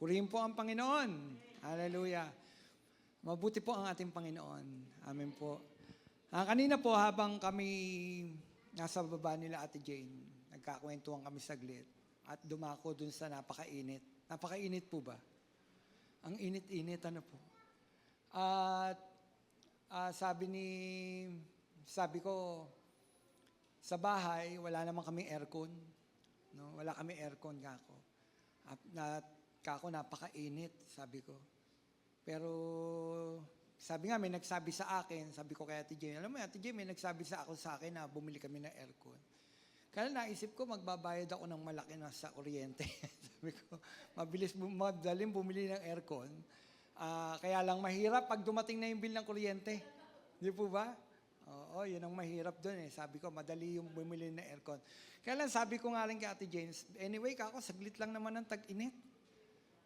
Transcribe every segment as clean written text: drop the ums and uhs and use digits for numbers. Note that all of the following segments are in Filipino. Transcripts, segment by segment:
Purihin po ang Panginoon. Hallelujah. Mabuti po ang ating Panginoon. Amen po. Kanina po habang kami nasa baba nila Ate Jane, nagkakwentuhan kami saglit at dumako dun sa napakainit. Napakainit po ba? Ang init-init, ano po? At sabi ko, sa bahay, wala naman kaming aircon. No? Wala kaming aircon kako. At kako napakainit, sabi ko. Pero sabi nga, may nagsabi sa akin, sabi ko kay Ate Jane, alam mo, Ate Jane, may nagsabi sa akin na bumili kami ng aircon. Kaya naisip ko, magbabayad ako ng malaki na sa kuryente. Sabi ko, madaling bumili ng aircon. Kaya lang mahirap pag dumating na yung bill ng kuryente. Di po ba? Oo, yun ang mahirap doon eh. Sabi ko, madali yung bumili ng aircon. Kaya lang sabi ko nga rin kay Ate James, anyway, kako, saglit lang naman ang tag-init.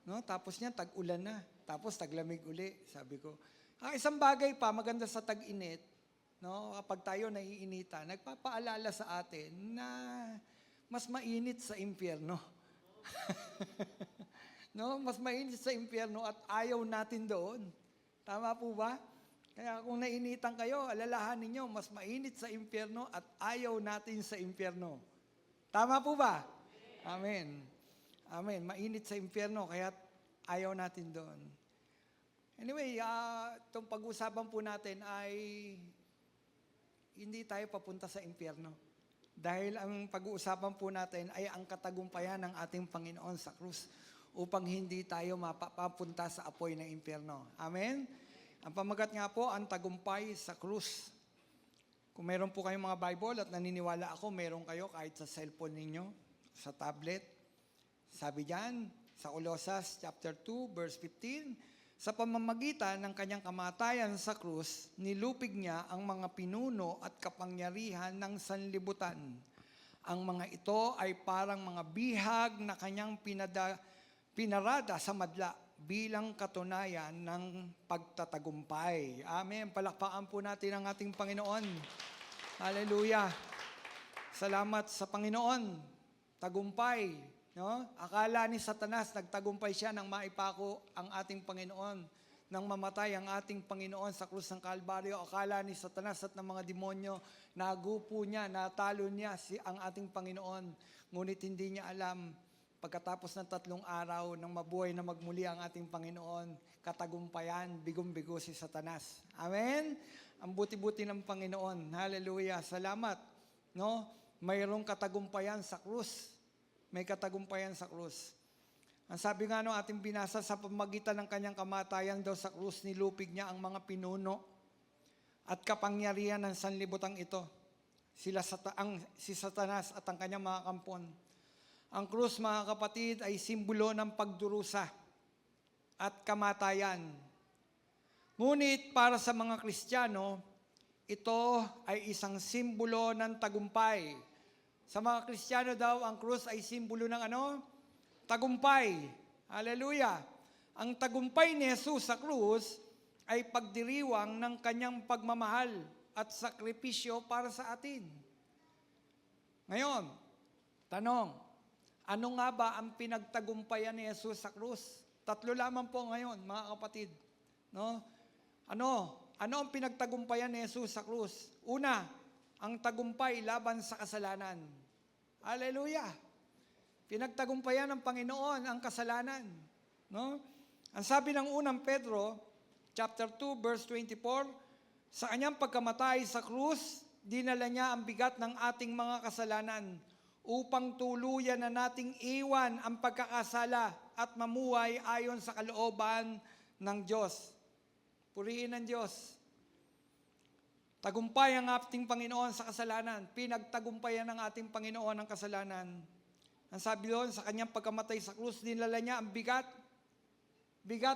No? Tapos niyan, tag-ulan na. Tapos taglamig uli, sabi ko. Isang bagay pa, maganda sa tag-init, no? Kapag tayo naiinitan, nagpapaalala sa atin na mas mainit sa impyerno. No? Mas mainit sa impyerno at ayaw natin doon. Tama po ba? Kaya kung nainitan kayo, alalahanin nyo, mas mainit sa impyerno at ayaw natin sa impyerno. Tama po ba? Amen. Amen. Mainit sa impyerno, kaya ayaw natin doon. Anyway, itong pag-usapan po natin ay hindi tayo papunta sa impyerno. Dahil ang pag-uusapan po natin ay ang katagumpayan ng ating Panginoon sa krus upang hindi tayo mapapunta sa apoy ng impyerno. Amen? Ang pamagat nga po, ang tagumpay sa krus. Kung meron po kayong mga Bible at naniniwala ako, meron kayo kahit sa cellphone ninyo, sa tablet. Sabi diyan, sa Colossus chapter 2, verse 15, sa pamamagitan ng kanyang kamatayan sa krus, nilupig niya ang mga pinuno at kapangyarihan ng sanlibutan. Ang mga ito ay parang mga bihag na kanyang pinarada sa madla bilang katunayan ng pagtatagumpay. Amen. Palakpakan po natin ang ating Panginoon. Hallelujah. Salamat sa Panginoon. Tagumpay. No? Akala ni Satanas, nagtagumpay siya nang maipako ang ating Panginoon, nang mamatay ang ating Panginoon sa krus ng Kalbaryo. Akala ni Satanas at ng mga demonyo, nagupo niya, natalo niya ang ating Panginoon. Ngunit hindi niya alam, pagkatapos ng 3 araw, nang mabuhay na magmuli ang ating Panginoon, katagumpayan, bigong-bigo si Satanas. Amen? Ang buti-buti ng Panginoon. Hallelujah. Salamat. No? Mayroong katagumpayan sa krus. May katagumpayan sa krus. Ang sabi nga no, ating binasa, sa pamagitan ng kanyang kamatayan daw sa krus, nilupig niya ang mga pinuno at kapangyarihan ng sanlibutang ito. Si Satanas at ang kanyang mga kampon. Ang krus, mga kapatid, ay simbolo ng pagdurusa at kamatayan. Ngunit para sa mga Kristiyano, ito ay isang simbolo ng tagumpay. Sa mga Kristiyano daw, ang krus ay simbolo ng ano? Tagumpay. Hallelujah. Ang tagumpay ni Jesus sa krus ay pagdiriwang ng kanyang pagmamahal at sakripisyo para sa atin. Ngayon, tanong, ano nga ba ang pinagtagumpayan ni Jesus sa krus? 3 lamang po ngayon, mga kapatid. No? Ano ang pinagtagumpayan ni Jesus sa krus? Una, ang tagumpay laban sa kasalanan. Hallelujah! Pinagtagumpayan ng Panginoon ang kasalanan. No? Ang sabi ng unang Pedro, chapter 2, verse 24, sa kanyang pagkamatay sa krus, dinala niya ang bigat ng ating mga kasalanan upang tuluyan na nating iwan ang pagkakasala at mamuhay ayon sa kalooban ng Diyos. Purihin ang Diyos. Tagumpay ang ating Panginoon sa kasalanan. Pinagtagumpayan ng ating Panginoon ang kasalanan. Ang sabi doon, sa kanyang pagkamatay sa krus, dinala niya ang bigat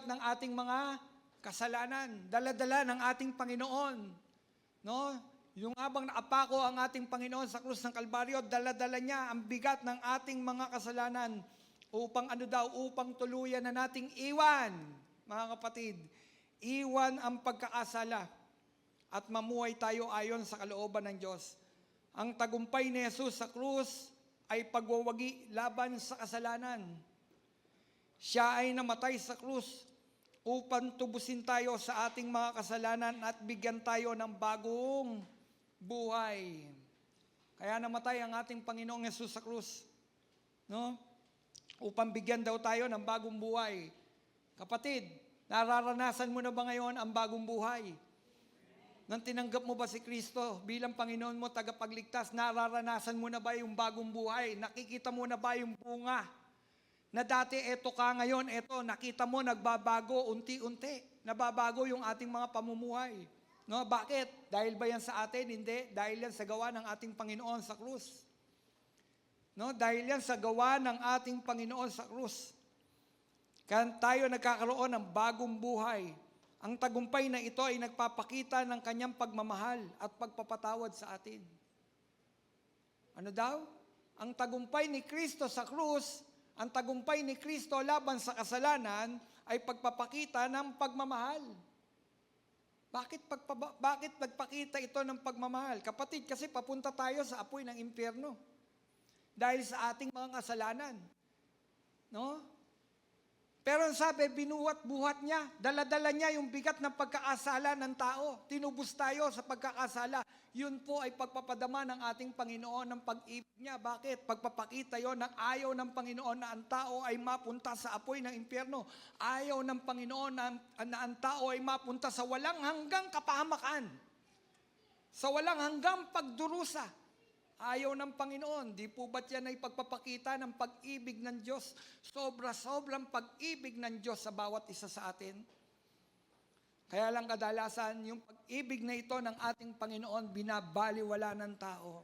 ng ating mga kasalanan. Dala-dala ng ating Panginoon. No? Yung habang naapako ang ating Panginoon sa krus ng Kalbaryo, dala-dala niya ang bigat ng ating mga kasalanan upang upang tuluyan na nating iwan, mga kapatid. Iwan ang pagkakasala at mamuhay tayo ayon sa kalooban ng Diyos. Ang tagumpay ni Jesus sa krus ay pagwawagi laban sa kasalanan. Siya ay namatay sa krus upang tubusin tayo sa ating mga kasalanan at bigyan tayo ng bagong buhay. Kaya namatay ang ating Panginoong Hesus sa krus, no? Upang bigyan daw tayo ng bagong buhay. Kapatid, nararanasan mo na ba ngayon ang bagong buhay? Nang tinanggap mo ba si Kristo bilang Panginoon mo, tagapagligtas, nararanasan mo na ba yung bagong buhay? Nakikita mo na ba yung bunga? Na dati eto ka, ngayon eto, nakita mo nagbabago unti-unti. Nababago yung ating mga pamumuhay. No, bakit? Dahil ba yan sa atin? Hindi. Dahil yan sa gawa ng ating Panginoon sa krus. No, dahil yan sa gawa ng ating Panginoon sa krus. Kaya tayo nagkakaroon ng bagong buhay. Ang tagumpay na ito ay nagpapakita ng kanyang pagmamahal at pagpapatawad sa atin. Ano daw? Ang tagumpay ni Kristo sa krus, ang tagumpay ni Kristo laban sa kasalanan ay pagpapakita ng pagmamahal. Bakit nagpakita ito ng pagmamahal? Kapatid, kasi papunta tayo sa apoy ng impyerno. Dahil sa ating mga kasalanan. No? Pero sabi, binuhat-buhat niya, dala-dala niya yung bigat ng pagkakasala ng tao. Tinubos tayo sa pagkakasala. Yun po ay pagpapadama ng ating Panginoon ng pag-ibig niya. Bakit? Pagpapakita yon ng ayaw ng Panginoon na ang tao ay mapunta sa apoy ng impyerno. Ayaw ng Panginoon na ang tao ay mapunta sa walang hanggang kapahamakan. Sa walang hanggang pagdurusa. Ayaw ng Panginoon. Di po ba't yan ay pagpapakita ng pag-ibig ng Diyos? Sobra-sobrang pag-ibig ng Diyos sa bawat isa sa atin. Kaya lang kadalasan, yung pag-ibig na ito ng ating Panginoon, binabaliwala ng tao.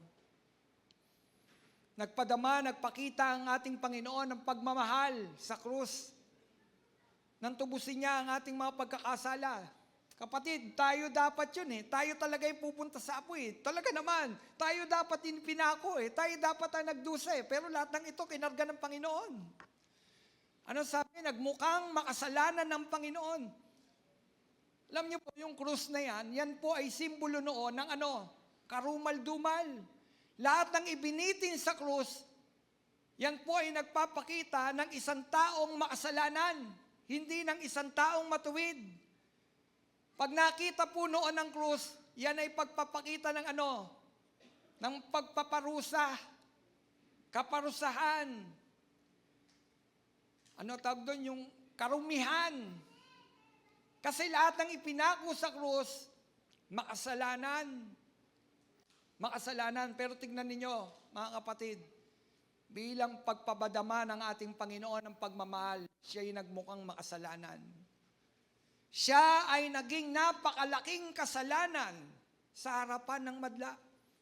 Nagpakita ang ating Panginoon ng pagmamahal sa krus. Nang tubusin niya ang ating mga pagkakasala. Kapatid, tayo dapat yun eh. Tayo talaga yung pupunta sa apoy eh. Talaga naman. Tayo dapat yung pinako eh. Tayo dapat ang nagdusa eh. Pero lahat ng ito kinarga ng Panginoon. Ano sabi? Nagmukhang makasalanan ng Panginoon. Alam niyo po, yung krus na yan po ay simbolo noon ng karumal-dumal. Lahat ng ibinitin sa krus, yan po ay nagpapakita ng isang taong makasalanan. Hindi ng isang taong matuwid. Pag nakita po noon ng krus, yan ay pagpapakita ng ng pagpaparusa, kaparusahan. Ano tawag doon? Yung karumihan. Kasi lahat ng ipinako sa krus, makasalanan. Makasalanan. Pero tignan ninyo, mga kapatid, bilang pagpabadama ng ating Panginoon ng pagmamahal, siya ay nagmukhang makasalanan. Siya ay naging napakalaking kasalanan sa harapan ng madla.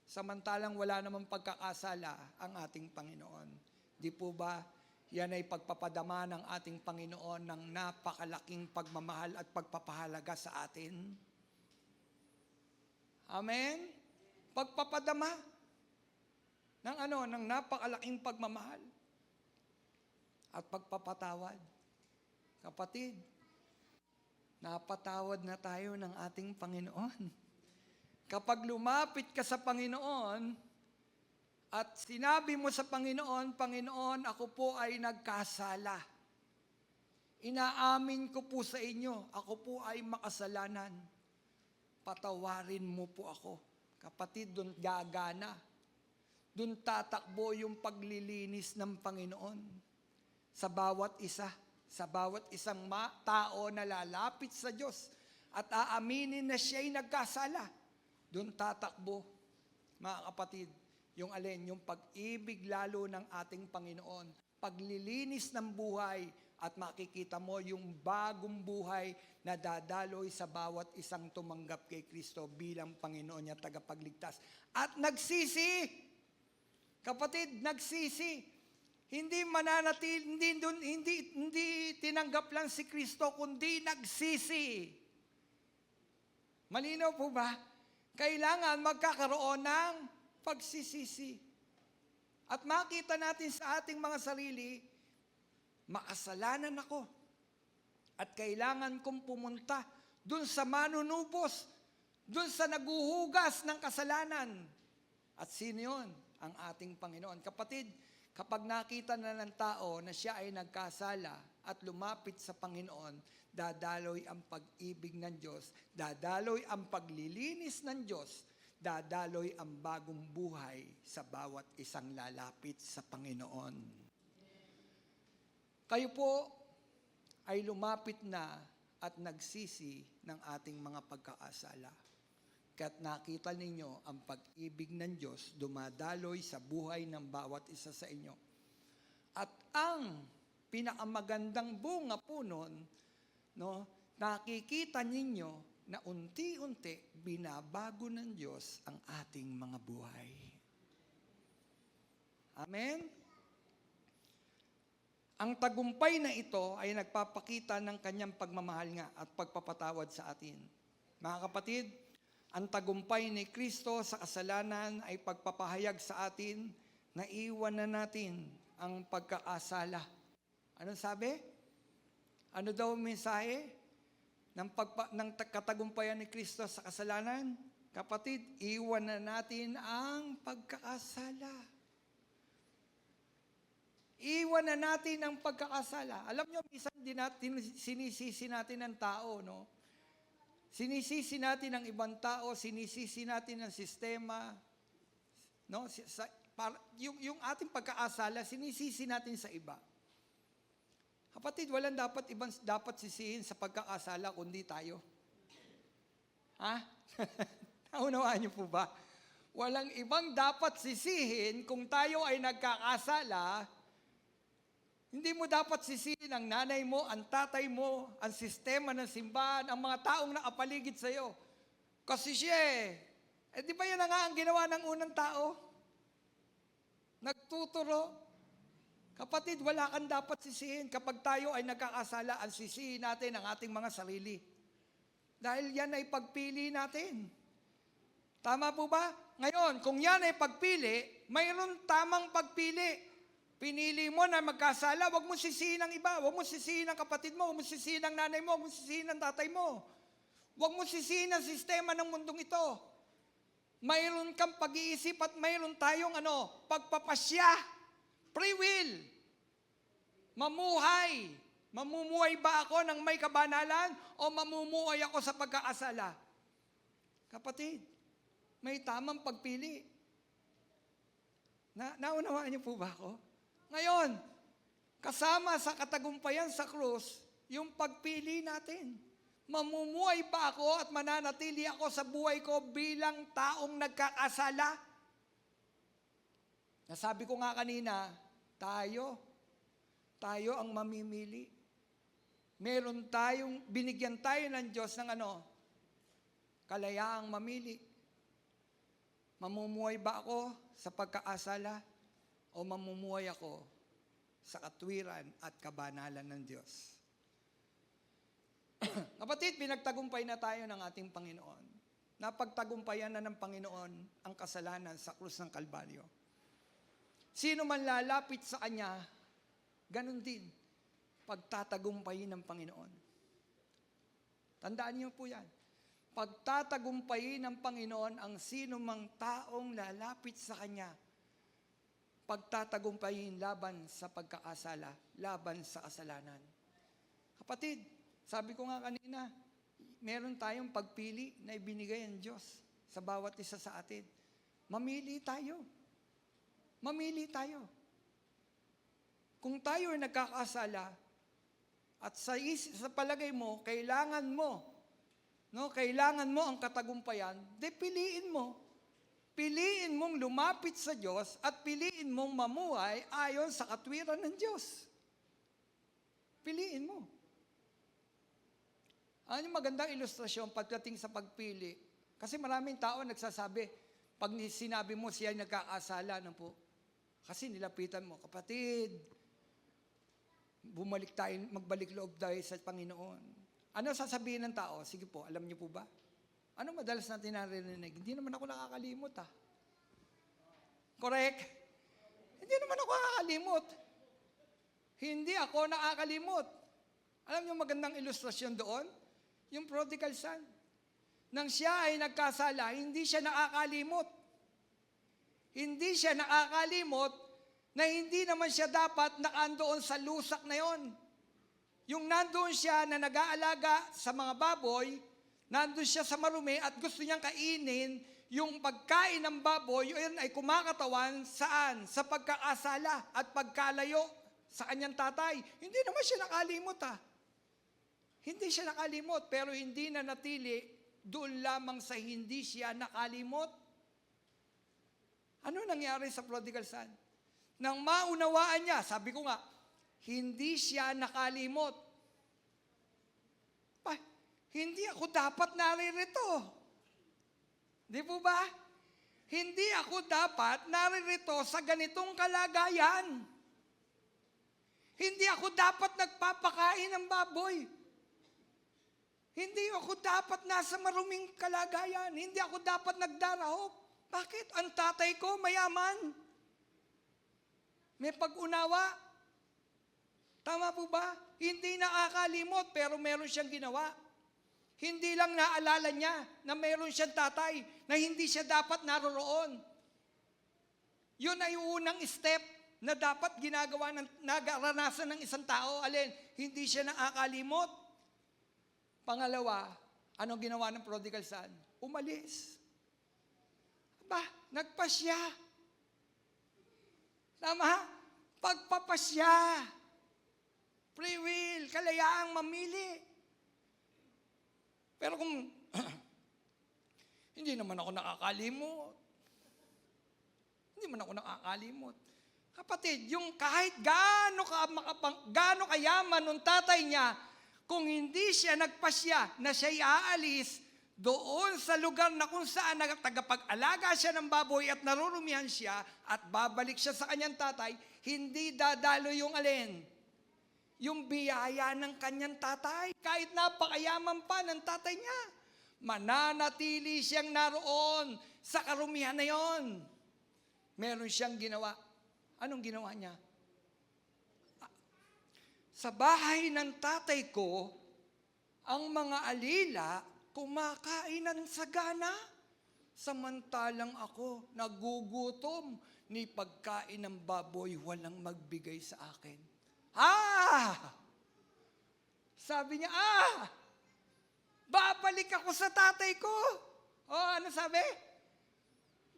Samantalang wala namang pagkakasala ang ating Panginoon. Di po ba, yan ay pagpapadama ng ating Panginoon ng napakalaking pagmamahal at pagpapahalaga sa atin? Amen? Pagpapadama ng napakalaking pagmamahal at pagpapatawad. Kapatid, napatawad na tayo ng ating Panginoon. Kapag lumapit ka sa Panginoon at sinabi mo sa Panginoon, Panginoon, ako po ay nagkasala. Inaamin ko po sa inyo, ako po ay makasalanan. Patawarin mo po ako. Kapatid, doon gagana. Doon tatakbo yung paglilinis ng Panginoon sa bawat isa. Sa bawat isang tao na lalapit sa Diyos at aaminin na siya'y nagkasala, doon tatakbo, mga kapatid, yung pag-ibig lalo ng ating Panginoon, paglilinis ng buhay, at makikita mo yung bagong buhay na dadaloy sa bawat isang tumanggap kay Kristo bilang Panginoon niya tagapagligtas. At nagsisi, kapatid, nagsisi. Hindi tinanggap lang si Kristo, kundi nagsisi. Malinaw po ba? Kailangan magkakaroon ng pagsisisi. At makita natin sa ating mga sarili, makasalanan ako. At kailangan kong pumunta dun sa manunubos, dun sa naguhugas ng kasalanan. At sino yun? Ang ating Panginoon. Kapatid, kapag nakita na ng tao na siya ay nagkasala, at lumapit sa Panginoon, dadaloy ang pag-ibig ng Diyos, dadaloy ang paglilinis ng Diyos, dadaloy ang bagong buhay sa bawat isang lalapit sa Panginoon. Kayo po ay lumapit na at nagsisi ng ating mga pagkakasala. Kaya't nakita ninyo ang pag-ibig ng Diyos dumadaloy sa buhay ng bawat isa sa inyo. At ang pinakamagandang bunga po nun, no, nakikita ninyo na unti-unti binabago ng Diyos ang ating mga buhay. Amen? Ang tagumpay na ito ay nagpapakita ng kanyang pagmamahal nga at pagpapatawad sa atin. Mga kapatid, ang tagumpay ni Kristo sa kasalanan ay pagpapahayag sa atin na iwan na natin ang pagkakasala. Anong sabi? Ano daw ang mensahe ng katagumpayan ni Kristo sa kasalanan? Kapatid, iwan na natin ang pagkakasala. Iwan na natin ang pagkakasala. Alam nyo, minsan din natin, sinisisi natin ang tao, no? Sinisisi natin ang ibang tao, sinisisi natin ang sistema, no? Yung ating pagkakasala, sinisisi natin sa iba. Kapatid, walang dapat sisihin sa pagkakasala kundi tayo. Ha? Naunawaan niyo po ba? Walang ibang dapat sisihin kung tayo ay nagkakasala. Hindi mo dapat sisihin ang nanay mo, ang tatay mo, ang sistema ng simbahan, ang mga taong nakapaligid sa iyo. Kasi siya di ba yan na nga ang ginawa ng unang tao? Nagtuturo. Kapatid, wala kang dapat sisihin. Kapag tayo ay nagkakasala, ang sisihin natin ang ating mga sarili. Dahil yan ay pagpili natin. Tama po ba? Ngayon, kung yan ay pagpili, mayroon tamang pagpili. Pinili mo na magkasala, huwag mo sisihin ang iba, huwag mo sisihin ang kapatid mo, huwag mo sisihin ang nanay mo, huwag mo sisihin ang tatay mo. Huwag mo sisihin ang sistema ng mundong ito. Mayroon kang pag-iisip at mayroon tayong pagpapasya, free will. Mamuhay. Mamumuhay ba ako ng may kabanalan o mamumuhay ako sa pagkakasala? Kapatid, may tamang pagpili. Naunawaan niyo po ba ako? Ngayon, kasama sa katagumpayan sa krus, yung pagpili natin. Mamumuhay ba ako at mananatili ako sa buhay ko bilang taong nagkakasala? Nasabi ko nga kanina, tayo ang mamimili. Binigyan tayo ng Diyos ng kalayaang mamili. Mamumuhay ba ako sa pagkakasala? O mamumuhay ako sa katwiran at kabanalan ng Diyos? Kapatid, pinagtagumpay na tayo ng ating Panginoon. Napagtagumpayan na ng Panginoon ang kasalanan sa krus ng Kalbaryo. Sino man lalapit sa Kanya, ganun din, pagtatagumpayin ng Panginoon. Tandaan niyo po yan. Pagtatagumpayin ng Panginoon ang sino mang taong lalapit sa Kanya. Pagtatagumpayin laban sa pagkakasala, laban sa kasalanan. Kapatid, sabi ko nga kanina, meron tayong pagpili na ibinigay ang Diyos sa bawat isa sa atin. Mamili tayo. Mamili tayo. Kung tayo ay nagkakasala, at sa palagay mo, kailangan mo ang katagumpayan, piliin mo. Piliin mong lumapit sa Diyos at piliin mong mamuhay ayon sa katwiran ng Diyos. Piliin mo. Ano yung magandang ilustrasyon pagdating sa pagpili? Kasi maraming tao nagsasabi, pag sinabi mo siya ay nagkakasala, kasi nilapitan mo, kapatid, magbalik loob tayo sa Panginoon. Ano sasabihin ng tao? Sige po, alam niyo po ba? Ano madalas natin narinig? Hindi naman ako nakakalimot Correct? Hindi naman ako nakakalimot. Hindi ako nakakalimot. Alam niyo magandang ilustrasyon doon? Yung prodigal son. Nang siya ay nagkasala, hindi siya nakakalimot. Hindi siya nakakalimot na hindi naman siya dapat nakaandoon sa lusak na yon. Yung nandoon siya na nag-aalaga sa mga baboy, nandoon siya sa marumi at gusto niyang kainin yung pagkain ng baboy, yun ay kumakatawan saan? Sa pagkakasala at pagkalayo sa kanyang tatay. Hindi naman siya nakalimot Hindi siya nakalimot, pero hindi na natili doon lamang sa hindi siya nakalimot. Ano nangyari sa prodigal son? Nang maunawaan niya, sabi ko nga, hindi siya nakalimot. Hindi ako dapat naririto. Di po ba? Hindi ako dapat naririto sa ganitong kalagayan. Hindi ako dapat nagpapakain ng baboy. Hindi ako dapat nasa maruming kalagayan. Hindi ako dapat nagdarahop. Bakit? Ang tatay ko mayaman. May pag-unawa. Tama po ba? Hindi nakakalimot pero meron siyang ginawa. Hindi lang naalala niya na meron siyang tatay na hindi siya dapat naroroon. Yun ay unang step na dapat ginagawa nagaranasan ng isang tao. Alin? Hindi siya nakakalimot. Pangalawa, anong ginawa ng prodigal son? Umalis. Nagpasya. Tama? Pagpapasya. Free will, kalayaang mamili. Pero kung hindi naman ako nakakalimot. Hindi man ako nakakalimot. Kapatid, yung kahit gaano kayaman nung tatay niya, kung hindi siya nagpasya na siya'y aalis doon sa lugar na kung saan tagapag-alaga siya ng baboy at narurumihan siya at babalik siya sa kanyang tatay, hindi dadalo yung alin? Yung biyaya ng kanyang tatay. Kahit napakayaman pa ng tatay niya, mananatili siyang naroon sa karumihan na yon. Meron siyang ginawa. Anong ginawa niya? Sa bahay ng tatay ko, ang mga alila kumakain ng sagana, samantalang ako nagugutom ni pagkain ng baboy walang magbigay sa akin. Sabi niya, babalik ako sa tatay ko. Ano sabi?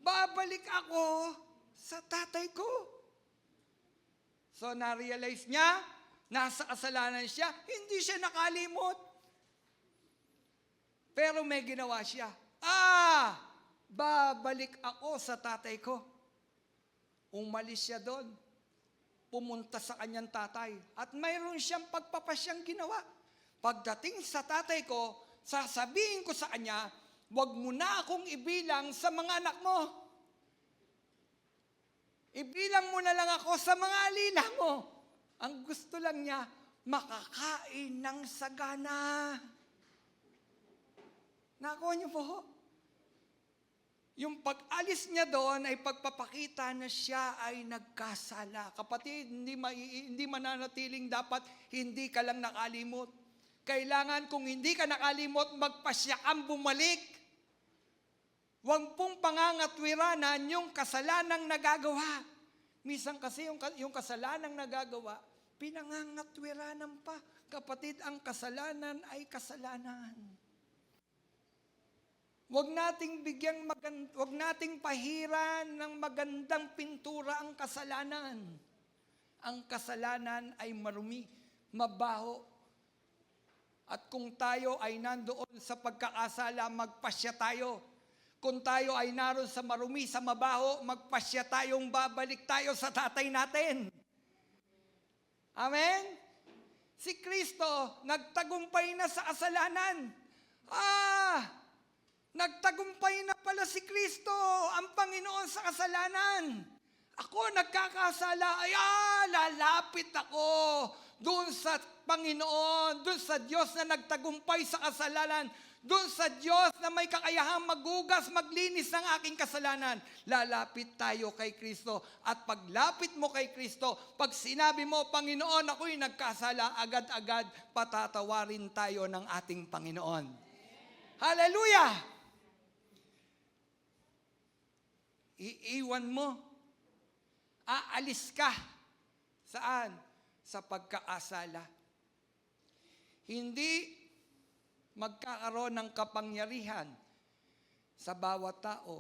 Babalik ako sa tatay ko. So, na-realize niya, nasa kasalanan siya, hindi siya nakalimot. Pero may ginawa siya. Babalik ako sa tatay ko. Umalis siya doon. Pumunta sa kanyang tatay. At mayroon siyang pagpapasyang ginawa. Pagdating sa tatay ko, sasabihin ko sa kanya, huwag mo na akong ibilang sa mga anak mo. Ibilang mo na lang ako sa mga alila mo. Ang gusto lang niya, makakain ng sagana. Nakuha niyo po? Yung pag-alis niya doon ay pagpapakita na siya ay nagkasala. Kapatid, hindi mananatiling dapat hindi ka lang nakalimot. Kailangan kung hindi ka nakalimot, magpasya kang bumalik. Huwag pong pangangatwiranan yung kasalanang nagagawa. Minsan kasi yung kasalanang nagagawa, pinangangatwiranan pa. Kapatid, ang kasalanan ay kasalanan. Huwag nating pahiran ng magandang pintura ang kasalanan. Ang kasalanan ay marumi, mabaho. At kung tayo ay nandoon sa pagkakasala, magpasya tayo. Kung tayo ay naroon sa marumi, sa mabaho, magpasya tayong babalik tayo sa tatay natin. Amen? Si Kristo, nagtagumpay na sa kasalanan. Nagtagumpay na pala si Kristo, ang Panginoon sa kasalanan. Ako nagkakasala, lalapit ako doon sa Panginoon, doon sa Diyos na nagtagumpay sa kasalanan, doon sa Diyos na may kakayahang magugas, maglinis ng aking kasalanan. Lalapit tayo kay Kristo. At paglapit mo kay Kristo, pag sinabi mo, Panginoon, ako'y nagkasala, agad-agad patatawarin tayo ng ating Panginoon. Hallelujah! Iiwan mo. Aalis ka. Saan? Sa pagkaasala. Hindi magkakaroon ng kapangyarihan sa bawat tao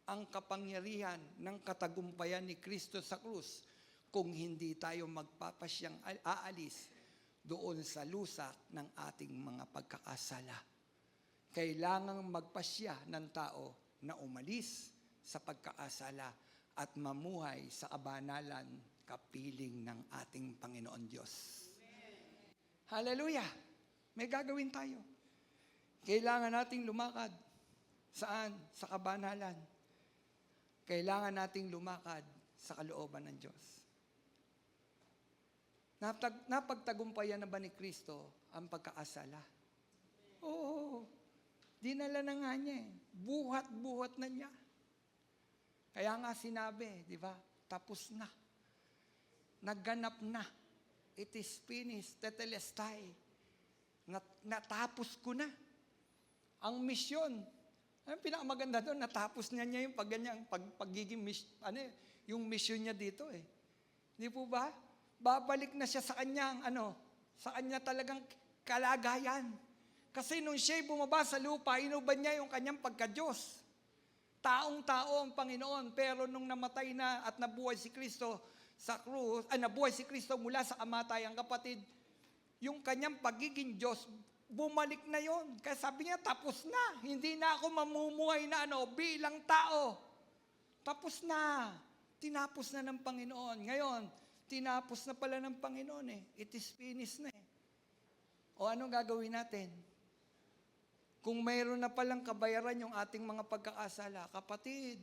ang kapangyarihan ng katagumpayan ni Kristo sa krus kung hindi tayo magpapasyang aalis doon sa lusak ng ating mga pagkakasala. Kailangang magpasya ng tao na umalis sa pagkakasala at mamuhay sa kabanalan kapiling ng ating Panginoon Diyos. Hallelujah! May gagawin tayo. Kailangan nating lumakad. Saan? Sa kabanalan. Kailangan nating lumakad sa kalooban ng Diyos. Napagtagumpayan na ba ni Kristo ang pagkakasala? Oo. Dinala na nga niya eh. Buhat-buhat na niya. Kaya nga sinabi, di ba? Tapos na. Nagganap na. It is finished. Tetelestai. Natapos ko na. Ang misyon. Ang pinakamaganda doon, natapos niya yung pagiging yung mission niya dito eh. Di po ba? Babalik na siya sa kanyang, sa kanya talagang kalagayan. Kasi nung siya'y bumaba sa lupa, inuban niya yung kanyang pagka-Diyos. Taong-tao ang Panginoon, pero nung namatay na at nabuhay si Kristo sa krus, nabuhay si Kristo mula sa kamatayang kapatid, yung kanyang pagiging Diyos, bumalik na yon. Kaya sabi niya, tapos na. Hindi na ako mamumuhay na bilang tao. Tapos na. Tinapos na ng Panginoon. Ngayon, tinapos na pala ng Panginoon eh. It is finished na eh. O anong gagawin natin? Kung mayroon na palang kabayaran yung ating mga pagkakasala, kapatid,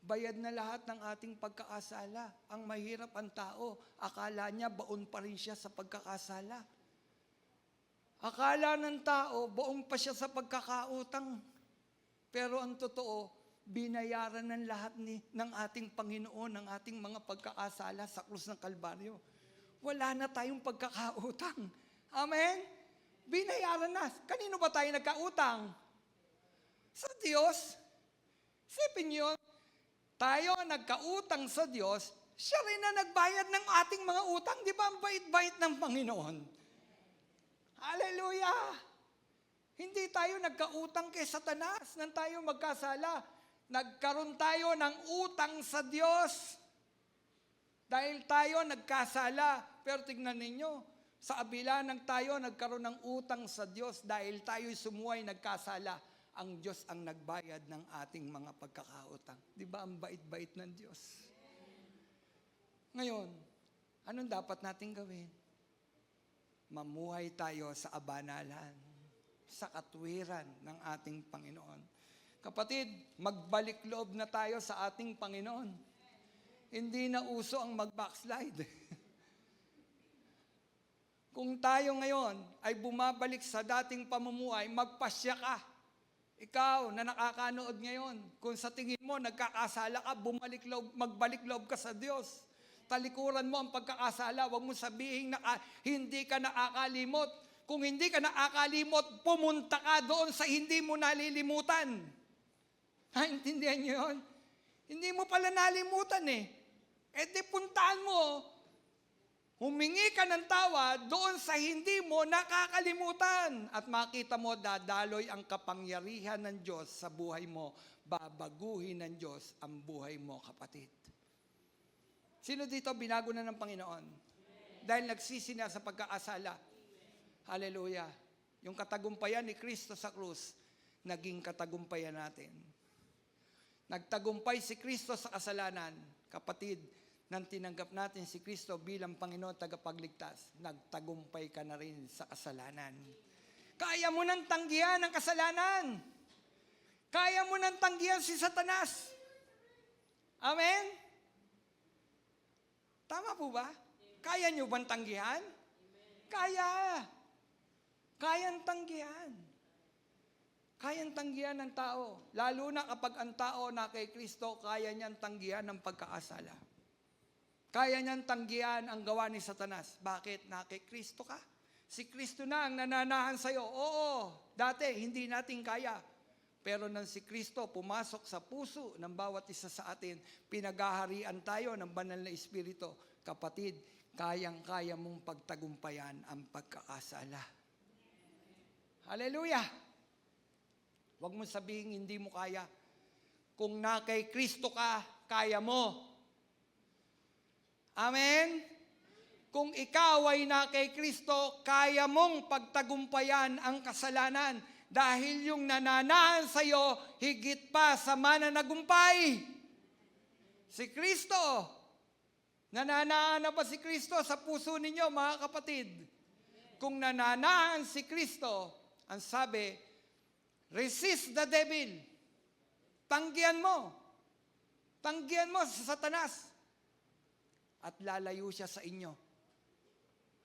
bayad na lahat ng ating pagkakasala. Ang mahirap ang tao, akala niya baon pa rin siya sa pagkakasala. Akala ng tao, buong pa siya sa pagkakautang. Pero ang totoo, binayaran ng lahat ng ating Panginoon, ng ating mga pagkakasala sa krus ng Kalbaryo. Wala na tayong pagkakautang. Amen? Binayaran na. Kanino ba tayo nagkautang? Sa Diyos. Isipin niyo, tayo nagkautang sa Diyos, siya rin na nagbayad ng ating mga utang. Di ba ang bait-bait ng Panginoon? Hallelujah! Hindi tayo nagkautang kay Satanas nang tayo magkasala. Nagkaroon tayo ng utang sa Diyos. Dahil tayo nagkasala. Pero tignan ninyo, sa abila ng tayo nagkaroon ng utang sa Diyos dahil tayo'y sumuway nagkasala. Ang Diyos ang nagbayad ng ating mga pagkakautang. Di ba ang bait-bait ng Diyos? Ngayon, anong dapat natin gawin? Mamuhay tayo sa kabanalan, sa katwiran ng ating Panginoon. Kapatid, magbalik loob na tayo sa ating Panginoon. Hindi na uso ang mag-backslide. Kung tayo ngayon ay bumabalik sa dating pamumuhay, magpasya ka. Ikaw na nakakanood ngayon, kung sa tingin mo nagkakasala ka, magbalik loob ka sa Diyos. Talikuran mo ang pagkakasala, huwag mo sabihin na hindi ka nakakalimot. Kung hindi ka nakakalimot, pumunta ka doon sa hindi mo nalilimutan. Intindihan niyo yun? Hindi mo pala nalimutan eh. E di puntaan mo, humingi ka ng tawad doon sa hindi mo nakakalimutan. At makita mo, dadaloy ang kapangyarihan ng Diyos sa buhay mo. Babaguhin ng Diyos ang buhay mo, kapatid. Sino dito binago na ng Panginoon? Dahil nagsisi na sa pagkakasala. Hallelujah. Yung katagumpayan ni Kristo sa krus, naging katagumpayan natin. Nagtagumpay si Kristo sa kasalanan. Kapatid, nang tinanggap natin si Kristo bilang Panginoon tagapagligtas, nagtagumpay ka na rin sa kasalanan. Kaya mo nang tanggihan ang kasalanan. Kaya mo nang tanggihan si Satanas. Amen? Tama po ba? Kaya nyo bang tanggihan? Kaya. Kayang tanggihan. Kayang tanggihan ng tao. Lalo na kapag ang tao na kay Kristo, kaya niyang tanggihan ng pagkakasala. Kaya niyang tanggihan ang gawa ni Satanas. Bakit? Na kay Kristo ka. Si Kristo na ang nananahan sa'yo. Oo, dati hindi natin kaya. Pero nang si Kristo pumasok sa puso ng bawat isa sa atin, pinaghaharian tayo ng banal na Espiritu. Kapatid, kayang-kaya mong pagtagumpayan ang pagkakasala. Hallelujah! Huwag mo sabihin hindi mo kaya. Kung na kay Kristo ka, kaya mo. Amen? Kung ikaw ay na kay Kristo, kaya mong pagtagumpayan ang kasalanan dahil yung nananahan sa iyo higit pa sa mananagumpay. Si Kristo. Nananahan na ba si Kristo sa puso ninyo, mga kapatid? Kung nananahan si Kristo, ang sabi, resist the devil. Tanggihan mo. Tanggihan mo sa Satanas. At lalayo siya sa inyo.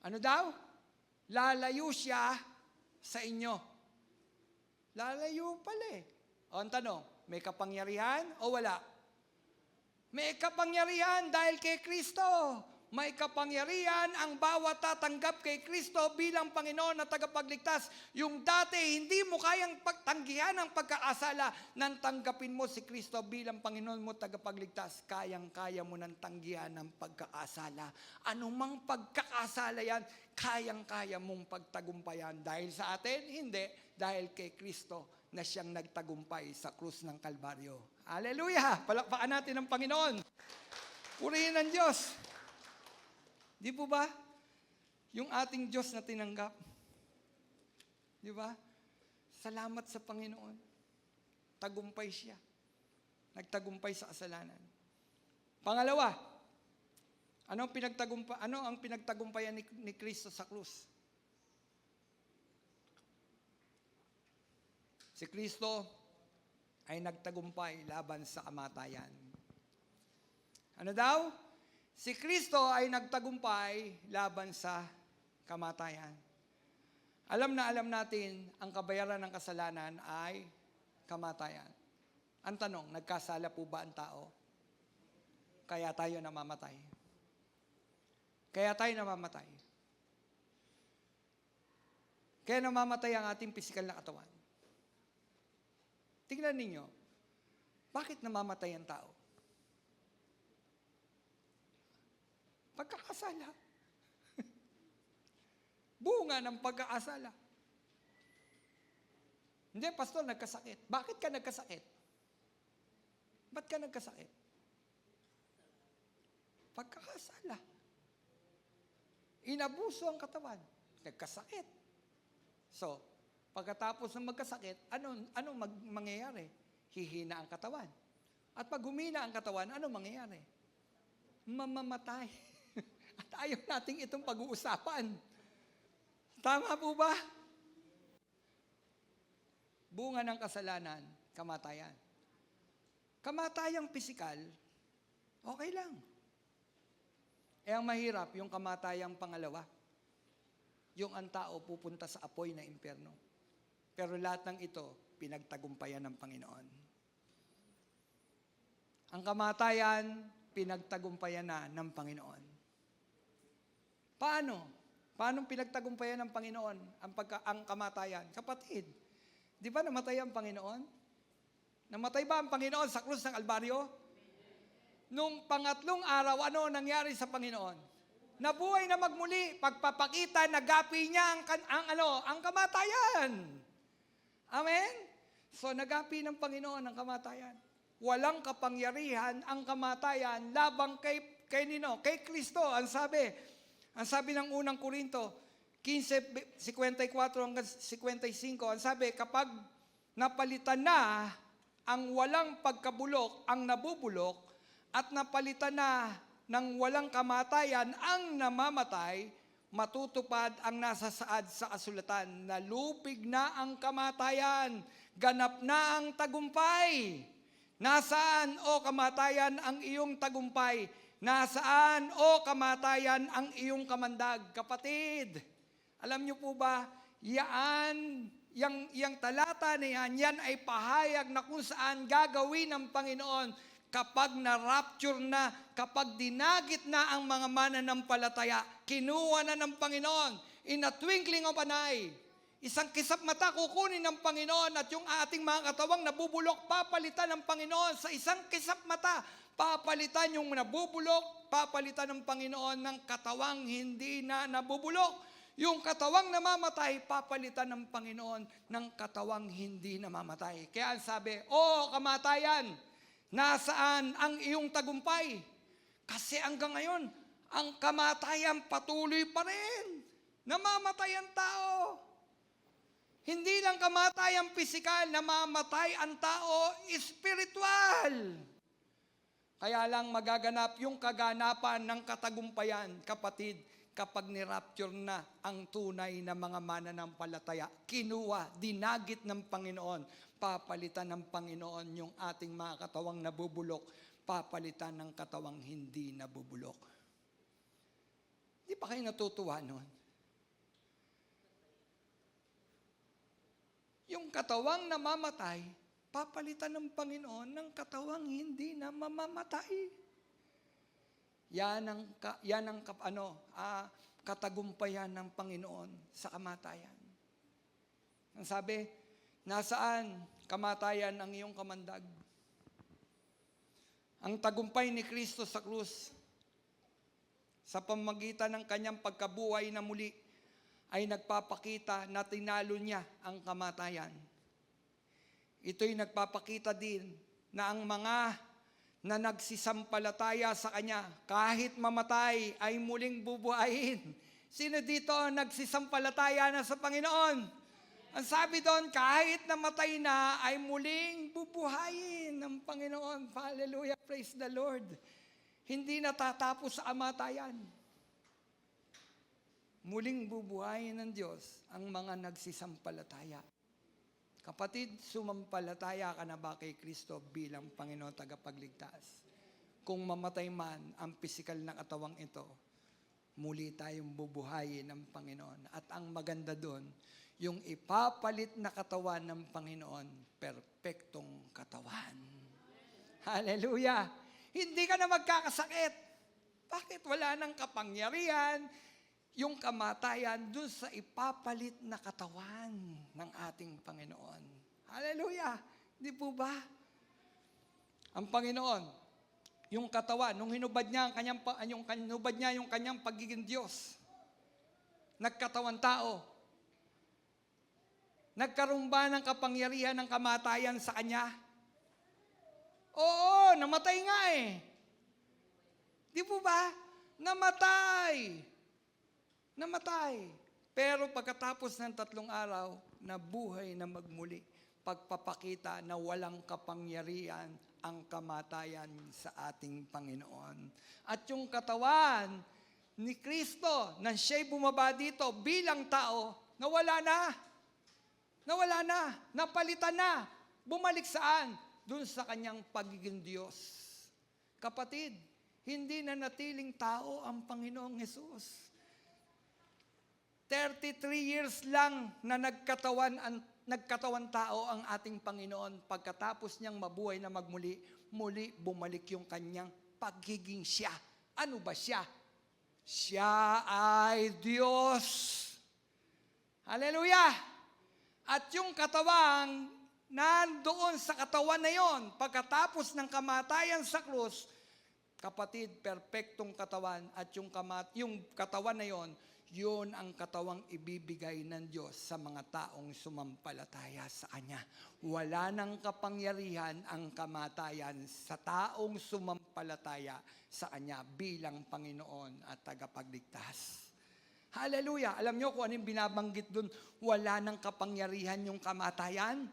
Ano daw? Lalayo siya sa inyo. Lalayo pala eh. O ang tanong, may kapangyarihan o wala? May kapangyarihan dahil kay Kristo. May kapangyarihan ang bawat tatanggap kay Kristo bilang Panginoon na tagapagligtas. Yung dati, hindi mo kayang pagtanggihan ang pagkakasala nang tanggapin mo si Kristo bilang Panginoon mo tagapagligtas. Kayang-kaya mo nang tanggihan ang pagkakasala. Anumang pagkakasala yan, kayang-kaya mong pagtagumpayan. Dahil sa atin, hindi. Dahil kay Kristo na siyang nagtagumpay sa krus ng Kalbaryo. Hallelujah! Palakpakan natin ang Panginoon. Purihin ang Diyos. Di po ba? Yung ating Diyos na tinanggap. Di ba? Salamat sa Panginoon. Tagumpay siya. Nagtagumpay sa kasalanan. Pangalawa, ano ang pinagtagumpayan ni Kristo sa krus? Si Kristo ay nagtagumpay laban sa kamatayan. Ano daw? Si Kristo ay nagtagumpay laban sa kamatayan. Alam na alam natin, ang kabayaran ng kasalanan ay kamatayan. Ang tanong, nagkasala po ba ang tao? Kaya tayo namamatay. Kaya tayo namamatay. Kaya namamatay ang ating pisikal na katawan. Tingnan ninyo, bakit namamatay ang tao? Pagkakasala. Bunga ng pagkakasala. Hindi, pastor, nagkasakit. Bakit ka nagkasakit? Ba't ka nagkasakit? Pagkakasala. Inabuso ang katawan. Nagkasakit. So, pagkatapos ng magkasakit, anong mangyayari? Hihina ang katawan. At pag humina ang katawan, anong mangyayari? Mamamatay. At ayaw nating itong pag-uusapan. Tama po ba? Bunga ng kasalanan, kamatayan. Kamatayang pisikal, okay lang. Ang mahirap, yung kamatayang pangalawa. Yung ang tao pupunta sa apoy na impyerno. Pero lahat ng ito, pinagtagumpayan ng Panginoon. Ang kamatayan, pinagtagumpayan na ng Panginoon. Paano? Paano pinagtagumpayan ng Panginoon ang kamatayan? Kapatid, di ba namatay ang Panginoon? Namatay ba ang Panginoon sa krus ng Kalbaryo? Nung pangatlong araw, ano nangyari sa Panginoon? Nabuhay na magmuli, pagpapakita, nagapi niya ang kamatayan. Amen? So, nagapi ng Panginoon ang kamatayan. Walang kapangyarihan ang kamatayan labang kay Kristo. Ang sabi ng unang Korinto, 15:54 hanggang 55, ang sabi, kapag napalitan na ang walang pagkabulok ang nabubulok, at napalitan na ng walang kamatayan ang namamatay, matutupad ang nasasaad sa kasulatan, na lupig na ang kamatayan, ganap na ang tagumpay. Nasaan, o kamatayan, ang iyong tagumpay? Nasaan, o kamatayan, ang iyong kamandag? Kapatid, alam niyo po ba, yang talata na yan ay pahayag na kung saan gagawin ng Panginoon kapag na-rapture na, kapag dinagit na ang mga mananampalataya, kinuha na ng Panginoon in a twinkling of an eye. Isang kisap mata kukunin ng Panginoon at yung ating mga katawang nabubulok, papalitan ng Panginoon sa isang kisap mata. Papalitan yung nabubulok, papalitan ng Panginoon ng katawang hindi na nabubulok. Yung katawang namamatay, papalitan ng Panginoon ng katawang hindi namamatay. Kaya ang sabi, "O kamatayan, nasaan ang iyong tagumpay?" Kasi hanggang ngayon, ang kamatayan patuloy pa rin. Namamatay ang tao. Hindi lang kamatayan pisikal, namamatay ang tao espiritual. Kaya lang magaganap yung kaganapan ng katagumpayan, kapatid, kapag ni-rapture na ang tunay na mga mananampalataya, kinuha, dinagit ng Panginoon, papalitan ng Panginoon yung ating mga katawang nabubulok, papalitan ng katawang hindi nabubulok. Di ba kayo natutuwa nun? Yung katawang namamatay, papalitan ng Panginoon ng katawang hindi na mamamatay. Yan ang katagumpayan ng Panginoon sa kamatayan. Ang sabi, nasaan kamatayan ang iyong kamandag? Ang tagumpay ni Kristo sa krus, sa pamamagitan ng kanyang pagkabuhay na muli, ay nagpapakita na tinalo niya ang kamatayan. Ito'y nagpapakita din na ang mga na nagsisampalataya sa Kanya, kahit mamatay, ay muling bubuhayin. Sino dito nagsisampalataya na sa Panginoon? Ang sabi doon, kahit namatay na, ay muling bubuhayin ng Panginoon. Hallelujah, praise the Lord. Hindi natatapos sa kamatayan. Muling bubuhayin ng Diyos ang mga nagsisampalataya. Kapatid, sumampalataya ka na ba kay Kristo bilang Panginoon tagapagligtas? Kung mamatay man ang pisikal na katawang ito, muli tayong bubuhayin ng Panginoon. At ang maganda doon, yung ipapalit na katawan ng Panginoon, perpektong katawan. Hallelujah! Hindi ka na magkakasakit. Bakit wala nang kapangyarihan? Yung kamatayan dun sa ipapalit na katawan ng ating Panginoon. Hallelujah! Di po ba? Ang Panginoon, yung katawan, nung hinubad niya yung kanyang pagiging Diyos, nagkatawan tao, nagkaroon ba ng kapangyarihan ng kamatayan sa Kanya? Oo, namatay nga eh. Di po ba? Namatay. Pero pagkatapos ng 3 araw, nabuhay na magmuli. Pagpapakita na walang kapangyarihan ang kamatayan sa ating Panginoon. At yung katawan ni Kristo, na siya'y bumaba dito bilang tao, nawala na, napalitan na. Bumalik saan? Doon sa kanyang pagiging Diyos. Kapatid, hindi na natiling tao ang Panginoong Hesus. 33 years lang na nagkatawan tao ang ating Panginoon. Pagkatapos niyang mabuhay na muli bumalik yung kanyang pagiging siya. Ano ba siya? Siya ay Diyos. Hallelujah! At yung katawang nandoon sa katawan na yon, pagkatapos ng kamatayan sa krus, kapatid, perpektong katawan, at yung katawan na yon, yun ang katawang ibibigay ng Diyos sa mga taong sumampalataya sa Kanya. Wala nang kapangyarihan ang kamatayan sa taong sumampalataya sa Kanya bilang Panginoon at tagapagligtas. Hallelujah! Alam niyo kung anong binabanggit dun? Wala nang kapangyarihan yung kamatayan.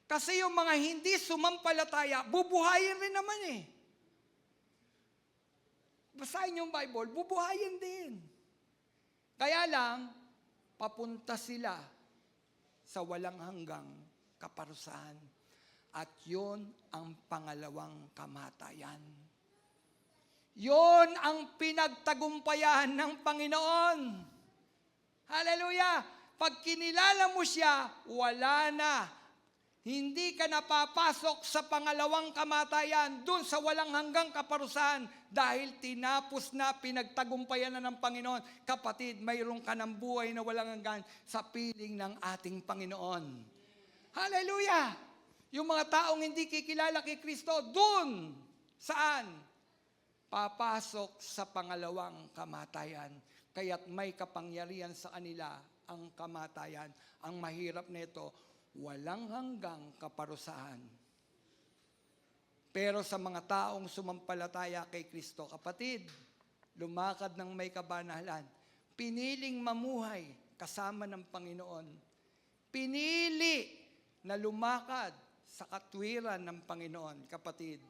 Kasi yung mga hindi sumampalataya, bubuhayin rin naman eh. Basahin yung Bible, bubuhayin din. Kaya lang, papunta sila sa walang hanggang kaparusahan. At yun ang pangalawang kamatayan. Yun ang pinagtagumpayan ng Panginoon. Hallelujah! Pag kinilala mo siya, wala na. Hindi ka napapasok sa pangalawang kamatayan, dun sa walang hanggang kaparusahan, dahil tinapos na, pinagtagumpayan na ng Panginoon. Kapatid, mayroon ka ng buhay na walang hanggan sa piling ng ating Panginoon. Hallelujah! Yung mga taong hindi kikilala kay Kristo, dun, saan? Papasok sa pangalawang kamatayan. kaya't may kapangyarihan sa kanila ang kamatayan. Ang mahirap nito, walang hanggang kaparusahan. Pero sa mga taong sumampalataya kay Kristo, kapatid, lumakad ng may kabanalan, piniling mamuhay kasama ng Panginoon, pinili na lumakad sa katwiran ng Panginoon, kapatid.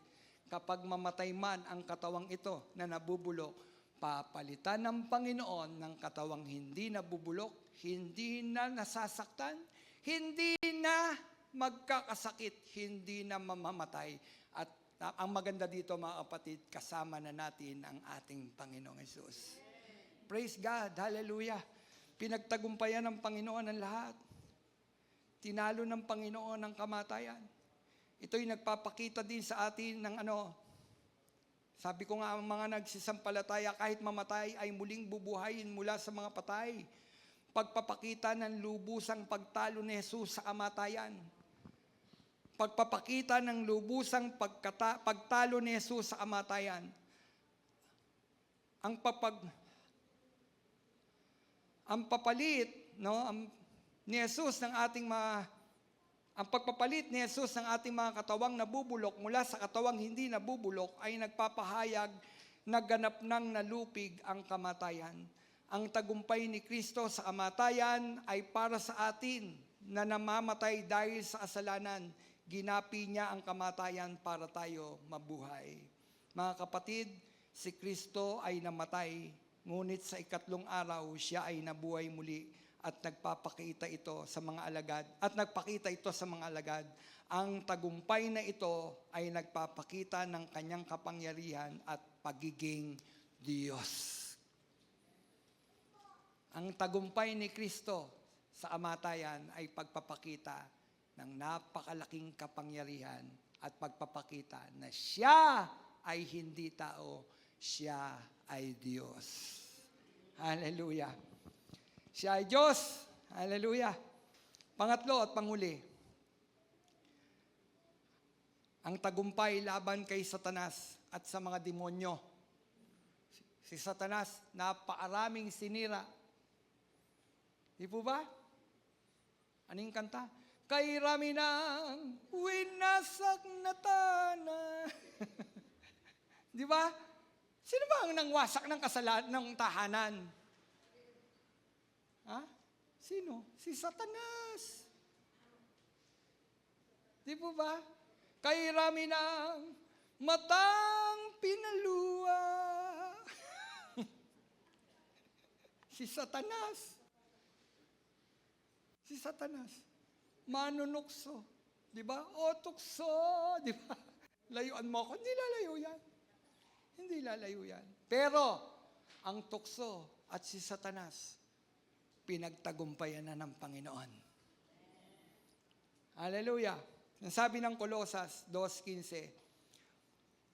Kapag mamatay man ang katawang ito na nabubulok, papalitan ng Panginoon ng katawang hindi nabubulok, hindi na nasasaktan, hindi na magkakasakit, hindi na mamamatay. At ang maganda dito, mga kapatid, kasama na natin ang ating Panginoong Hesus. Praise God, hallelujah. Pinagtagumpayan ng Panginoon ang lahat. Tinalo ng Panginoon ang kamatayan. Ito'y nagpapakita din sa atin ng sabi ko nga, ang mga nagsisampalataya kahit mamatay ay muling bubuhayin mula sa mga patay. Pagpapakita ng lubusang pagtalo ni Jesus sa kamatayan. Pagpapakita ng lubusang pagtalo ni Jesus sa kamatayan. Ang papalit, ni Jesus ng ating ang pagpapalit ni Jesus ng ating mga katawang nabubulok mula sa katawang hindi nabubulok ay nagpapahayag na ganap nang nalupig ang kamatayan. Ang tagumpay ni Kristo sa kamatayan ay para sa atin na namamatay dahil sa kasalanan. Ginapi niya ang kamatayan para tayo mabuhay. Mga kapatid, si Kristo ay namatay, ngunit sa ikatlong araw siya ay nabuhay muli. At nagpapakita ito sa mga alagad. Ang tagumpay na ito ay nagpapakita ng kanyang kapangyarihan at pagiging Diyos. Ang tagumpay ni Kristo sa kamatayan ay pagpapakita ng napakalaking kapangyarihan at pagpapakita na siya ay hindi tao, siya ay Diyos. Hallelujah. Siya ay Diyos. Hallelujah. Pangatlo at panghuli, ang tagumpay laban kay Satanas at sa mga demonyo. Si Satanas, napakaraming sinira. Di po ba? Anong kanta? Kay rami ng winasak na tana. Di ba? Sino ba ang nangwasak ng kasalanan ng tahanan? Ha? Sino? Si Satanas. Di po ba? Kay rami ng matang pinaluwa. Si Satanas. Si Satanas. Manunukso. Di ba? O tukso. Di ba? Layuan mo ako. Hindi lalayo yan. Hindi lalayo yan. Pero, ang tukso at si Satanas, pinagtagumpayan na ng Panginoon. Hallelujah. Sabi ng Kolosas 2:15,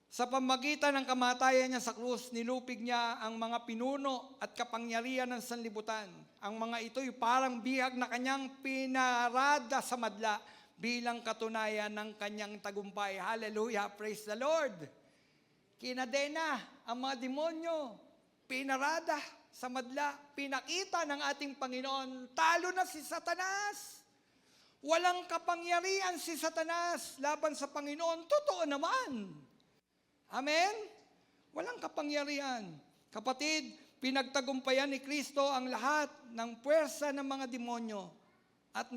sa pamagitan ng kamatayan niya sa krus, nilupig niya ang mga pinuno at kapangyarihan ng sanlibutan. Ang mga ito'y parang bihag na kanyang pinarada sa madla bilang katunayan ng kanyang tagumpay. Hallelujah. Praise the Lord. Kinadena ang mga demonyo, pinarada sa madla, pinakita ng ating Panginoon, talo na si Satanas. Walang kapangyarihan si Satanas laban sa Panginoon. Totoo naman. Amen? Walang kapangyarihan. Kapatid, pinagtagumpayan ni Kristo ang lahat ng puwersa ng mga demonyo at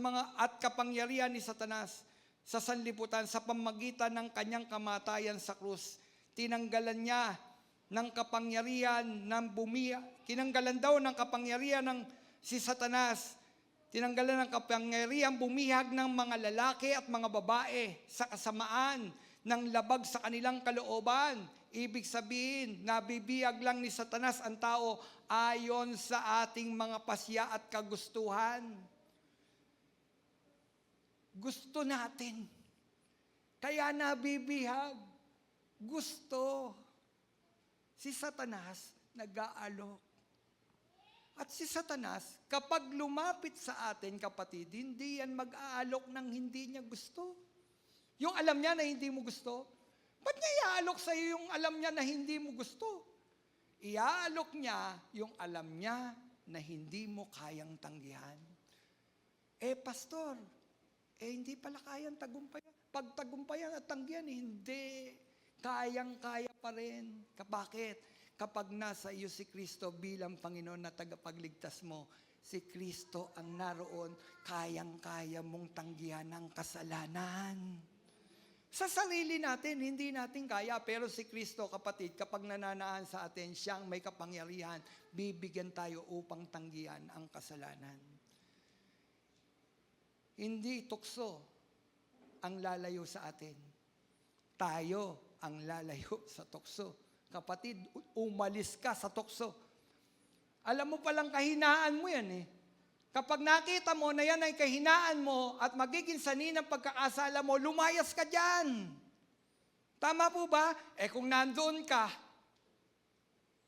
kapangyarihan ni Satanas sa sanlibutan sa pamagitan ng kanyang kamatayan sa krus. Tinanggalan niya ng kapangyarihan kinanggalan daw ng kapangyarihan ng si Satanas. Tinanggalan ng kapangyarihan bumihag ng mga lalaki at mga babae sa kasamaan ng labag sa kanilang kalooban. Ibig sabihin, nabibiyag lang ni Satanas ang tao ayon sa ating mga pasya at kagustuhan. Gusto natin. Kaya nabibihag. Gusto. Si Satanas nag-aalok. At si Satanas, kapag lumapit sa atin, kapatid, hindi yan mag-aalok ng hindi niya gusto. Yung alam niya na hindi mo gusto, ba't niya iaalok sa iyo yung alam niya na hindi mo gusto? Iaalok niya yung alam niya na hindi mo kayang tanggihan. Pastor, hindi pala kayang tagumpayan. Pagtagumpayan at tanggihan, hindi. Kayang-kaya pa rin. Bakit? Kapag nasa iyo si Kristo bilang Panginoon na tagapagligtas mo, si Kristo ang naroon, kayang-kaya mong tanggihan ang kasalanan. Sa sarili natin, hindi natin kaya. Pero si Kristo, kapatid, kapag nananaan sa atin, siyang may kapangyarihan, bibigyan tayo upang tanggihan ang kasalanan. Hindi tukso ang lalayo sa atin. Tayo ang lalayo sa tukso. Kapatid, umalis ka sa tukso. Alam mo palang kahinaan mo yan eh. Kapag nakita mo na yan ay kahinaan mo at magiging sanhi ng pagkakasala mo, lumayas ka dyan. Tama po ba? Kung nandoon ka,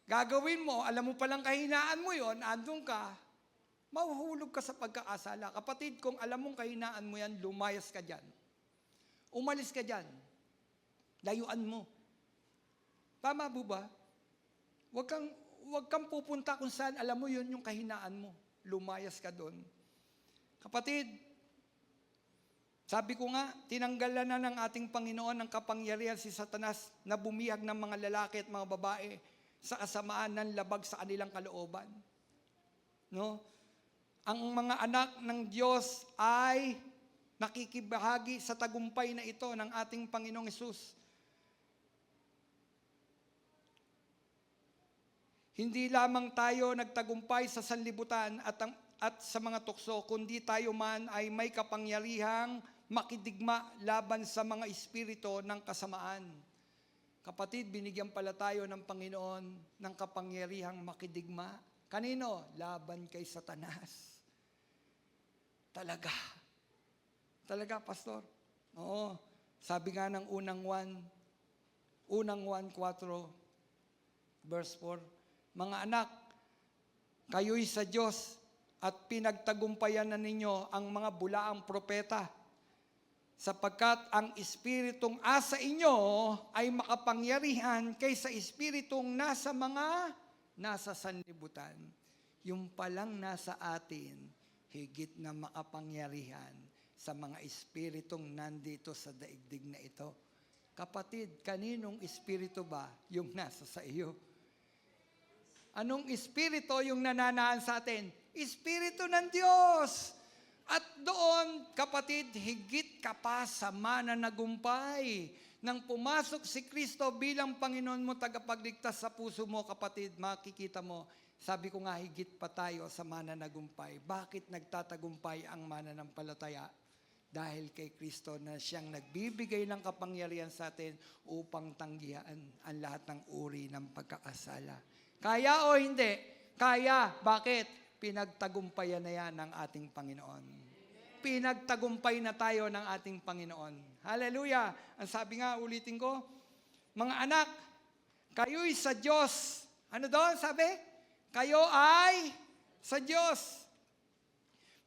gagawin mo, alam mo palang kahinaan mo yon, andun ka, mahuhulog ka sa pagkakasala. Kapatid, kung alam mong kahinaan mo yan, lumayas ka dyan. Umalis ka dyan. Layuan mo. Tama po ba? Huwag kang pupunta kung saan alam mo yun yung kahinaan mo. Lumayas ka doon. Kapatid, sabi ko nga, tinanggalan na ng ating Panginoon ng kapangyarihan si Satanas na bumihag ng mga lalaki at mga babae sa kasamaan ng labag sa kanilang kalooban. No? Ang mga anak ng Diyos ay nakikibahagi sa tagumpay na ito ng ating Panginoong Hesus. Hindi lamang tayo nagtagumpay sa sanlibutan at sa mga tukso, kundi tayo man ay may kapangyarihang makidigma laban sa mga espiritu ng kasamaan. Kapatid, binigyan pala tayo ng Panginoon ng kapangyarihang makidigma. Kanino? Laban kay Satanas. Talaga. Talaga, Pastor. Oo. Sabi nga ng unang 1, 4, verse 4, mga anak, kayo'y sa Diyos at pinagtagumpayan na ninyo ang mga bulaang propeta, sapagkat ang espiritong asa inyo ay makapangyarihan kaysa espiritong nasa sanlibutan. Yung palang nasa atin, higit na makapangyarihan sa mga espiritong nandito sa daigdig na ito. Kapatid, kaninong espiritu ba yung nasa sa iyo? Anong espiritu yung nananaan sa atin? Espiritu ng Diyos. At doon, kapatid, higit ka pa sa mananagumpay. Nang pumasok si Kristo bilang Panginoon mo, tagapagligtas sa puso mo, kapatid, makikita mo, sabi ko nga, higit pa tayo sa mananagumpay. Bakit nagtatagumpay ang mananampalataya? Dahil kay Kristo na siyang nagbibigay ng kapangyarihan sa atin upang tanggihan ang lahat ng uri ng pagkakasala. Kaya o hindi? Kaya. Bakit? Pinagtagumpayan na yan ng ating Panginoon. Pinagtagumpay na tayo ng ating Panginoon. Hallelujah! Ang sabi nga, ulitin ko, mga anak, kayo'y sa Diyos. Ano doon? Sabi? Kayo ay sa Diyos.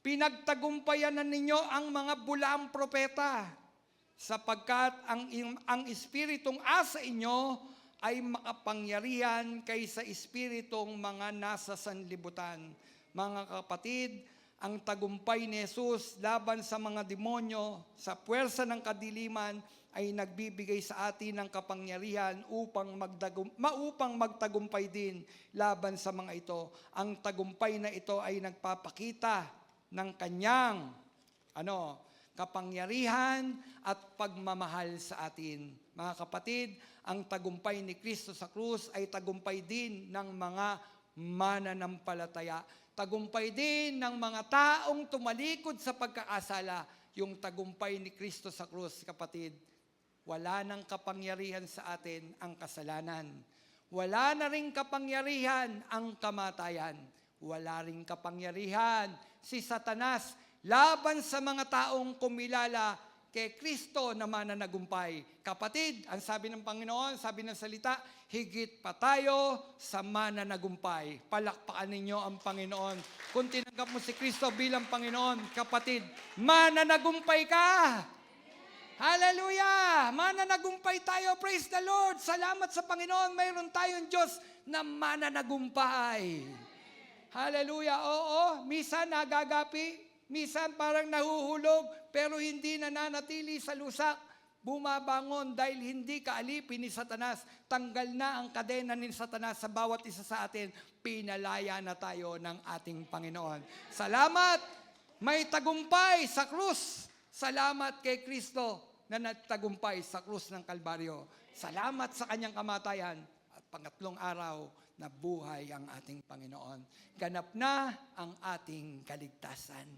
Pinagtagumpayan na ninyo ang mga bulaang propeta, sapagkat ang espiritong asa inyo ay makapangyarihan kaysa espiritong mga nasa sanlibutan. Mga kapatid, ang tagumpay ni Jesus laban sa mga demonyo, sa puwersa ng kadiliman, ay nagbibigay sa atin ng kapangyarihan upang magtagumpay din laban sa mga ito. Ang tagumpay na ito ay nagpapakita ng kanyang kapangyarihan at pagmamahal sa atin. Mga kapatid, ang tagumpay ni Kristo sa krus ay tagumpay din ng mga mananampalataya. Tagumpay din ng mga taong tumalikod sa pagkakasala. Yung tagumpay ni Kristo sa krus, kapatid, wala nang kapangyarihan sa atin ang kasalanan. Wala na ring kapangyarihan ang kamatayan. Wala ring kapangyarihan si Satanas laban sa mga taong kumilala kay Kristo na mananagumpay. Kapatid, ang sabi ng Panginoon, sabi ng salita, higit pa tayo sa mananagumpay. Palakpakan ninyo ang Panginoon. Kung tinanggap mo si Kristo bilang Panginoon, kapatid, mananagumpay ka. Hallelujah! Mananagumpay tayo. Praise the Lord. Salamat sa Panginoon. Mayroon tayong Diyos na mananagumpay. Hallelujah. Oo, minsan nagagapi, minsan parang nahuhulog, pero hindi nananatili sa lusak. Bumabangon dahil hindi kaalipin ni Satanas. Tanggal na ang kadena ni Satanas sa bawat isa sa atin. Pinalaya na tayo ng ating Panginoon. Salamat! May tagumpay sa krus. Salamat kay Kristo na nagtagumpay sa krus ng Kalbaryo. Salamat sa kanyang kamatayan. At pangatlong araw, nabuhay ang ating Panginoon. Ganap na ang ating kaligtasan.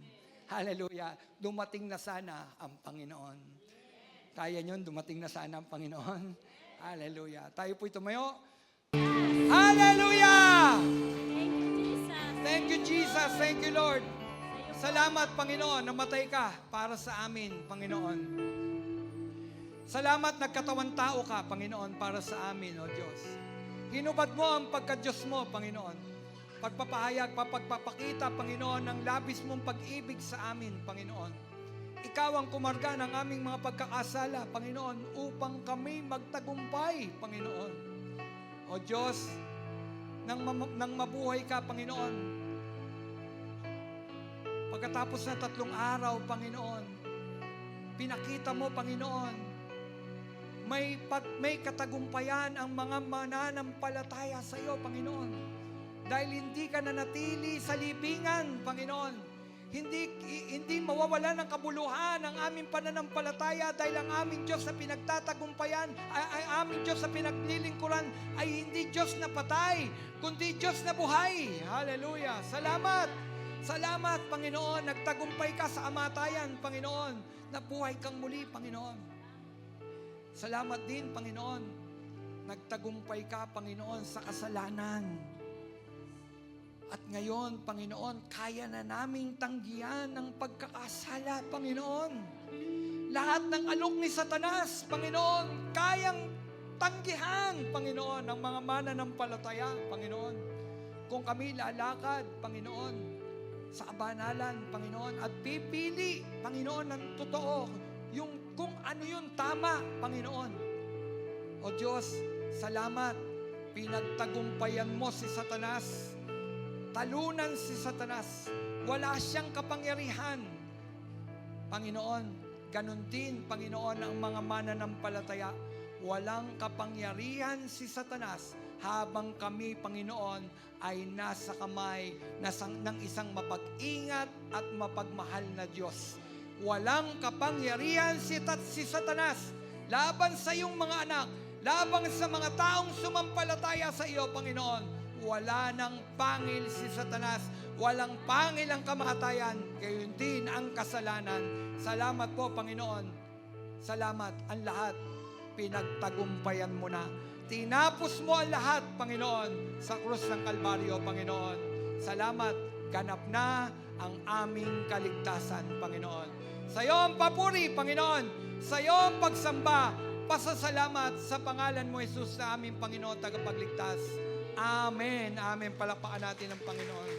Hallelujah. Dumating na sana ang Panginoon. Kaya nyo, dumating na sana ang Panginoon. Hallelujah. Tayo po'y tumayo. Hallelujah! Thank you, Jesus. Thank you, Lord. Salamat, Panginoon, namatay ka para sa amin, Panginoon. Salamat, nagkatawan tao ka, Panginoon, para sa amin, O Diyos. Hinubad mo ang pagka-Diyos mo, Panginoon. Pagpapahayag, pagpapakita, Panginoon, ng labis mong pag-ibig sa amin, Panginoon. Ikaw ang kumarga ng aming mga pagkakasala, Panginoon, upang kami magtagumpay, Panginoon. O Diyos, nang mabuhay ka, Panginoon, pagkatapos na 3 araw, Panginoon, pinakita mo, Panginoon, may katagumpayan ang mga mananampalataya sa iyo, Panginoon. Dahil hindi ka nanatili sa libingan, Panginoon. Hindi mawawala ng kabuluhan ang aming pananampalataya dahil ang aming Diyos na pinagtatagumpayan, ay aming Diyos na pinaglilingkuran ay hindi Diyos na patay, kundi Diyos na buhay. Hallelujah! Salamat! Salamat, Panginoon. Nagtagumpay ka sa kamatayan, Panginoon. Nabuhay kang muli, Panginoon. Salamat din, Panginoon. Nagtagumpay ka, Panginoon, sa kasalanan. At ngayon, Panginoon, kaya na naming tanggihan ang pagkakasala, Panginoon. Lahat ng alok ni Satanas, Panginoon, kayang tanggihan, Panginoon, ng mga mananampalataya, Panginoon. Kung kami lalakad, Panginoon, sa kabanalan, Panginoon, at pipili, Panginoon, ng totoo, yung kung ano yung tama, Panginoon. O Diyos, salamat, pinagtagumpayan mo si Satanas. Talunan si Satanas. Wala siyang kapangyarihan. Panginoon, ganun din, Panginoon, ang mga mananampalataya. Walang kapangyarihan si Satanas habang kami, Panginoon, ay nasa kamay ng isang mapag-ingat at mapagmahal na Diyos. Walang kapangyarihan si Satanas laban sa iyong mga anak, laban sa mga taong sumampalataya sa iyo, Panginoon. Wala nang pangil si Satanas, walang pangil ang kamatayan, gayon din ang kasalanan. Salamat po, Panginoon. Salamat, ang lahat pinagtagumpayan mo na. Tinapos mo ang lahat, Panginoon, sa krus ng Kalbaryo, Panginoon. Salamat, ganap na ang aming kaligtasan, Panginoon. Sa iyo ang papuri, Panginoon. Sa iyo ang pagsamba, pasasalamat sa pangalan mo, Jesus, na aming Panginoon, tagapagligtas. Amen. Amen. Palakpakan natin ang Panginoon.